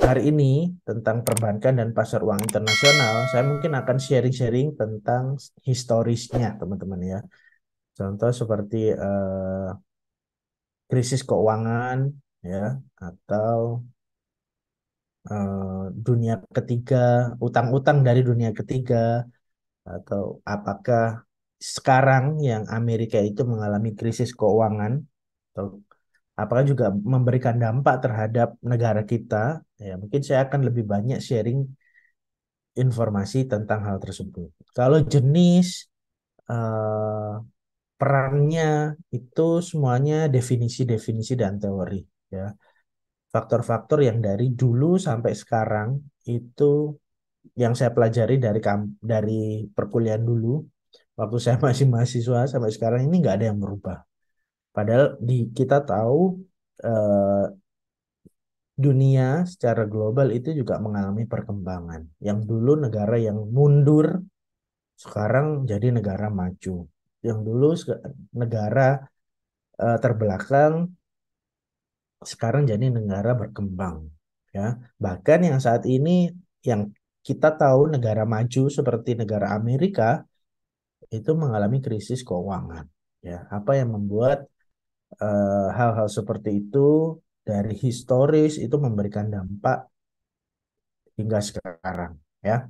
hari ini tentang perbankan dan pasar uang internasional, saya mungkin akan sharing-sharing tentang historisnya, teman-teman ya. Contoh seperti krisis keuangan, ya, atau dunia ketiga, utang-utang dari dunia ketiga, atau apakah sekarang yang Amerika itu mengalami krisis keuangan, atau apakah juga memberikan dampak terhadap negara kita. Ya, mungkin saya akan lebih banyak sharing informasi tentang hal tersebut. Kalau jenis eh, perannya itu semuanya definisi-definisi dan teori, ya. Faktor-faktor yang dari dulu sampai sekarang itu yang saya pelajari dari perkuliahan dulu waktu saya masih mahasiswa sampai sekarang ini nggak ada yang berubah. Padahal kita tahu eh, dunia secara global itu juga mengalami perkembangan. Yang dulu negara yang mundur sekarang jadi negara maju. Yang dulu negara terbelakang sekarang jadi negara berkembang, ya. Bahkan yang saat ini yang kita tahu negara maju seperti negara Amerika itu mengalami krisis keuangan, ya. Apa yang membuat hal-hal seperti itu dari historis itu memberikan dampak hingga sekarang, ya.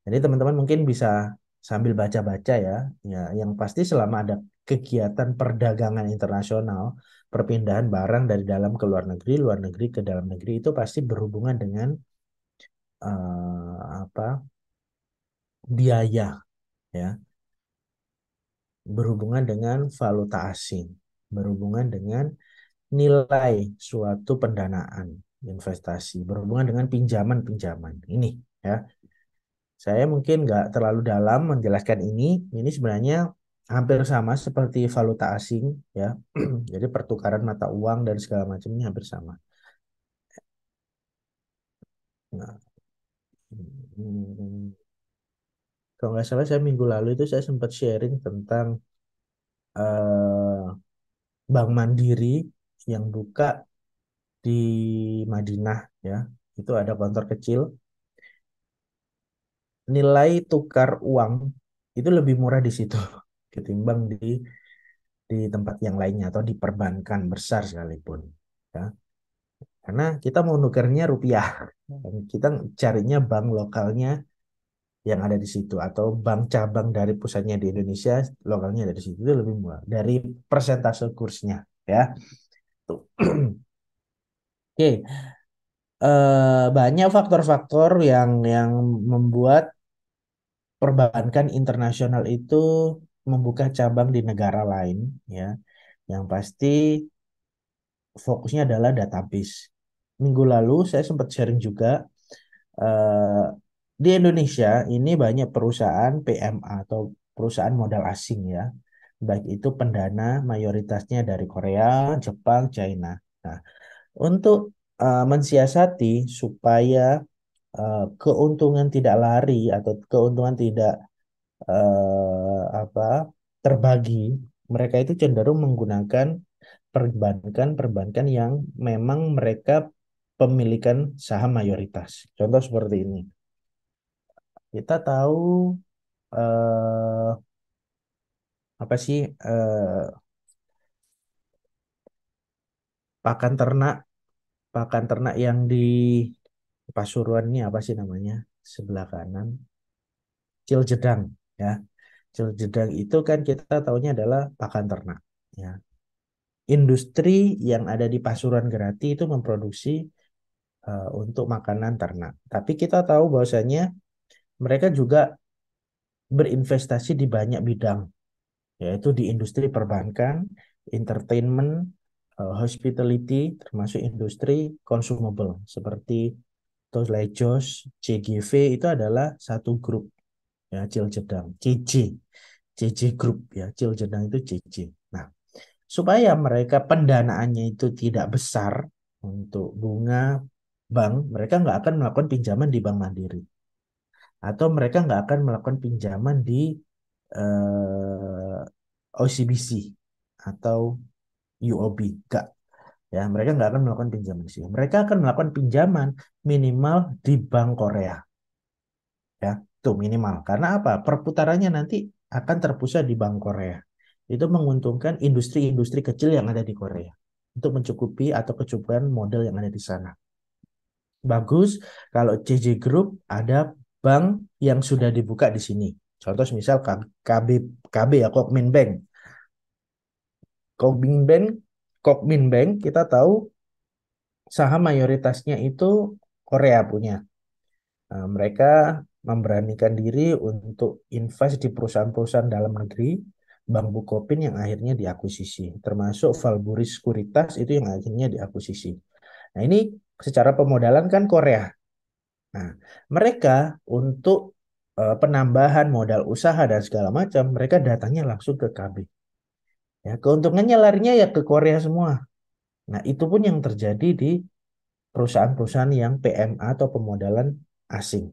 Jadi teman-teman mungkin bisa sambil baca-baca ya. Ya, yang pasti selama ada kegiatan perdagangan internasional, perpindahan barang dari dalam ke luar negeri ke dalam negeri itu pasti berhubungan dengan apa? Biaya, ya, berhubungan dengan valuta asing, berhubungan dengan nilai suatu pendanaan investasi, berhubungan dengan pinjaman-pinjaman. Ini, ya. Saya mungkin nggak terlalu dalam menjelaskan ini. Ini sebenarnya hampir sama seperti valuta asing, ya. Jadi pertukaran mata uang dan segala macam ini hampir sama. Nah, hmm, kalau nggak salah saya minggu lalu itu saya sempat sharing tentang eh, Bank Mandiri yang buka di Madinah, ya. Itu ada kantor kecil. Nilai tukar uang itu lebih murah di situ ketimbang di tempat yang lainnya atau di perbankan besar sekalipun, ya. Karena kita mau nukernya rupiah, dan kita carinya bank lokalnya yang ada di situ atau bank cabang dari pusatnya di Indonesia, lokalnya ada di situ itu lebih murah dari persentase kursnya, ya. Tuh. Oke, banyak faktor-faktor yang membuat perbankan internasional itu membuka cabang di negara lain, ya. Yang pasti fokusnya adalah database. Minggu lalu saya sempat sharing juga eh, di Indonesia ini banyak perusahaan PMA atau perusahaan modal asing, ya. Baik itu pendana mayoritasnya dari Korea, Jepang, China. Nah, untuk mensiasati supaya keuntungan tidak lari atau keuntungan tidak apa terbagi, mereka itu cenderung menggunakan perbankan-perbankan yang memang mereka pemilikan saham mayoritas. Contoh seperti ini. Kita tahu eh, apa sih pakan ternak pakan ternak yang di Pasuruan ini apa sih namanya? Sebelah kanan, Ciljedang, ya. Ciljedang itu kan kita tahunya adalah pakan ternak, ya. Industri yang ada di Pasuruan Grati itu memproduksi untuk makanan ternak. Tapi kita tahu bahwasanya mereka juga berinvestasi di banyak bidang, yaitu di industri perbankan, entertainment, hospitality, termasuk industri consumable seperti Toslejos, CGV itu adalah satu grup, ya, Ciljedang, CJ Group, ya, Ciljedang itu CJ. Nah, supaya mereka pendanaannya itu tidak besar untuk bunga bank, mereka nggak akan melakukan pinjaman di Bank Mandiri atau mereka nggak akan melakukan pinjaman di OCBC atau UOB, nggak. Ya, mereka nggak akan melakukan pinjaman di sini. Mereka akan melakukan pinjaman minimal di Bank Korea. Ya, itu minimal. Karena apa? Perputarannya nanti akan terpusat di Bank Korea. Itu menguntungkan industri-industri kecil yang ada di Korea untuk mencukupi atau kecukupan modal yang ada di sana. Bagus kalau CJ Group ada bank yang sudah dibuka di sini. Contoh misal KB, KB ya, Kokmin Bank. Kokmin Bank, Kokmin Bank kita tahu saham mayoritasnya itu Korea punya. Nah, mereka memberanikan diri untuk invest di perusahaan-perusahaan dalam negeri, Bank Bukopin yang akhirnya diakuisisi, termasuk Valburi Sekuritas itu yang akhirnya diakuisisi. Nah, ini secara pemodalan kan Korea. Nah, mereka untuk penambahan modal usaha dan segala macam, mereka datangnya langsung ke KB. Ya, keuntungannya larinya ya ke Korea semua. Nah, itu pun yang terjadi di perusahaan-perusahaan yang PMA atau pemodalan asing.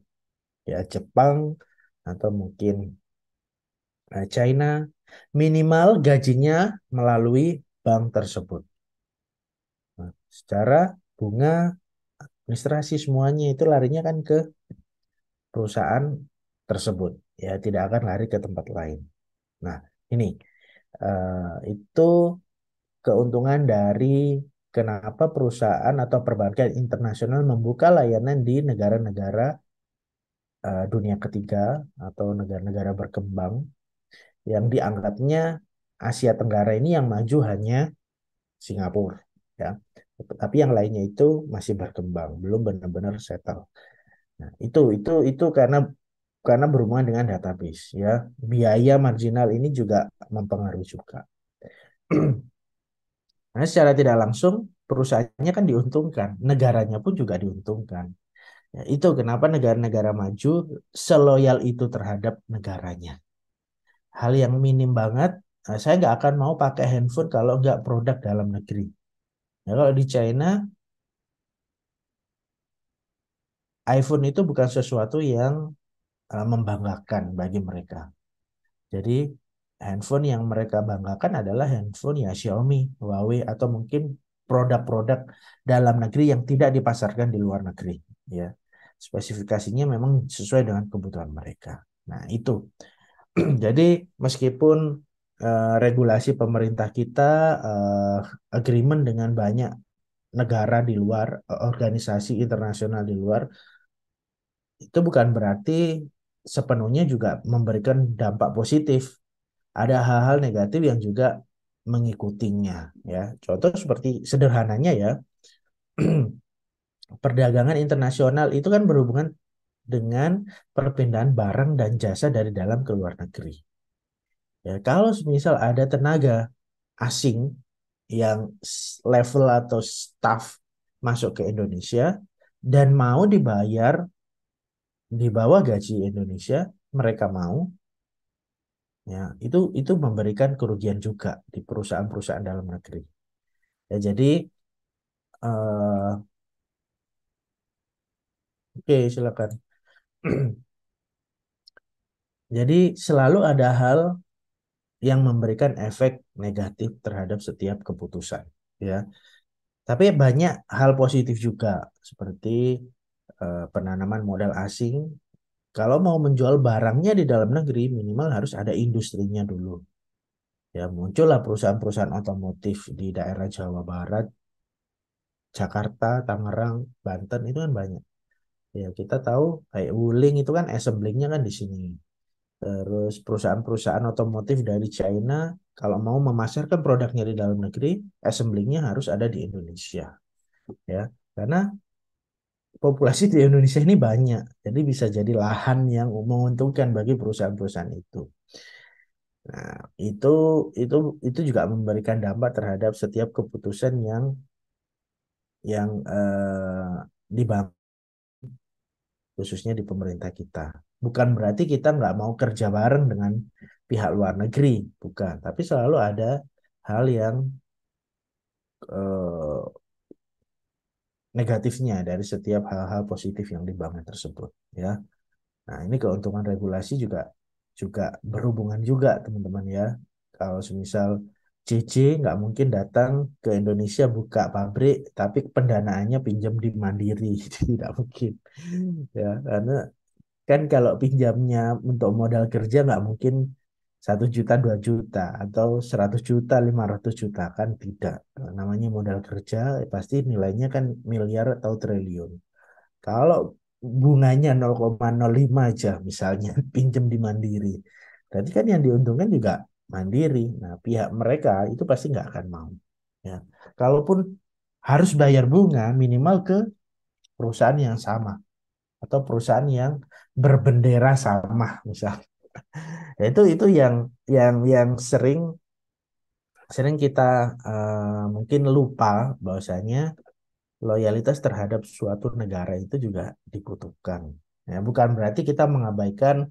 Ya, Jepang atau mungkin China, minimal gajinya melalui bank tersebut. Nah, secara bunga, administrasi semuanya itu larinya kan ke perusahaan tersebut. Ya, tidak akan lari ke tempat lain. Nah, ini itu keuntungan dari kenapa perusahaan atau perbankan internasional membuka layanan di negara-negara dunia ketiga atau negara-negara berkembang yang dianggapnya Asia Tenggara ini yang maju hanya Singapura, ya. Tapi yang lainnya itu masih berkembang, belum benar-benar settle. Nah, itu karena berhubungan dengan database, ya. Biaya marginal ini juga mempengaruhi juga. Nah, secara tidak langsung perusahaannya kan diuntungkan, negaranya pun juga diuntungkan. Ya, itu kenapa negara-negara maju seloyal itu terhadap negaranya. Hal yang minim banget, saya nggak akan mau pakai handphone kalau nggak produk dalam negeri. Ya, kalau di China, iPhone itu bukan sesuatu yang membanggakan bagi mereka. Jadi handphone yang mereka banggakan adalah handphone ya Xiaomi, Huawei, atau mungkin produk-produk dalam negeri yang tidak dipasarkan di luar negeri. Ya, spesifikasinya memang sesuai dengan kebutuhan mereka. Nah, itu. Jadi meskipun regulasi pemerintah kita eh, agreement dengan banyak negara di luar, organisasi internasional di luar, itu bukan berarti sepenuhnya juga memberikan dampak positif. Ada hal-hal negatif yang juga mengikutinya, ya. Contoh seperti sederhananya ya, perdagangan internasional itu kan berhubungan dengan perpindahan barang dan jasa dari dalam ke luar negeri. Ya, kalau misal ada tenaga asing yang level atau staff masuk ke Indonesia dan mau dibayar di bawah gaji Indonesia, mereka mau, ya, itu memberikan kerugian juga di perusahaan-perusahaan dalam negeri. Ya, jadi oke, silakan. Jadi selalu ada hal yang memberikan efek negatif terhadap setiap keputusan, ya. Tapi banyak hal positif juga seperti penanaman modal asing. Kalau mau menjual barangnya di dalam negeri, minimal harus ada industrinya dulu. Ya, muncullah perusahaan-perusahaan otomotif di daerah Jawa Barat, Jakarta, Tangerang, Banten itu kan banyak. Ya, kita tahu kayak Wuling itu kan assemblingnya kan di sini. Terus perusahaan-perusahaan otomotif dari China kalau mau memasarkan produknya di dalam negeri, assemblingnya harus ada di Indonesia, ya. Karena populasi di Indonesia ini banyak, jadi bisa jadi lahan yang menguntungkan bagi perusahaan-perusahaan itu. Nah, itu itu itu juga memberikan dampak terhadap setiap keputusan yang dibangun khususnya di pemerintah kita. Bukan berarti kita nggak mau kerja bareng dengan pihak luar negeri, bukan. Tapi selalu ada hal yang eh, negatifnya dari setiap hal-hal positif yang dibangun tersebut, ya. Nah, ini keuntungan regulasi juga juga berhubungan juga, teman-teman, ya. Kalau semisal JJ nggak mungkin datang ke Indonesia buka pabrik, tapi pendanaannya pinjam di Mandiri, tidak mungkin. Ya, karena kan kalau pinjamnya untuk modal kerja nggak mungkin 1 juta 2 juta atau 100 juta 500 juta kan tidak. Namanya modal kerja pasti nilainya kan miliar atau triliun. Kalau bunganya 0,05 aja misalnya pinjam di Mandiri, berarti kan yang diuntungkan juga Mandiri. Nah, pihak mereka itu pasti nggak akan mau. Ya, kalaupun harus bayar bunga minimal ke perusahaan yang sama atau perusahaan yang berbendera sama, misal. Ya, itu yang sering sering kita mungkin lupa bahwasanya loyalitas terhadap suatu negara itu juga dibutuhkan. Ya, bukan berarti kita mengabaikan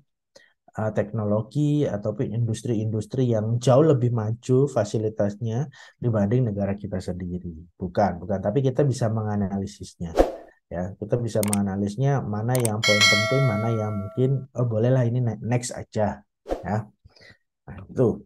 teknologi ataupun industri-industri yang jauh lebih maju fasilitasnya dibanding negara kita sendiri. Bukan. Tapi kita bisa menganalisisnya. Ya, kita bisa menganalisnya mana yang poin penting, mana yang mungkin oh bolehlah ini next aja. Ya, nah, itu.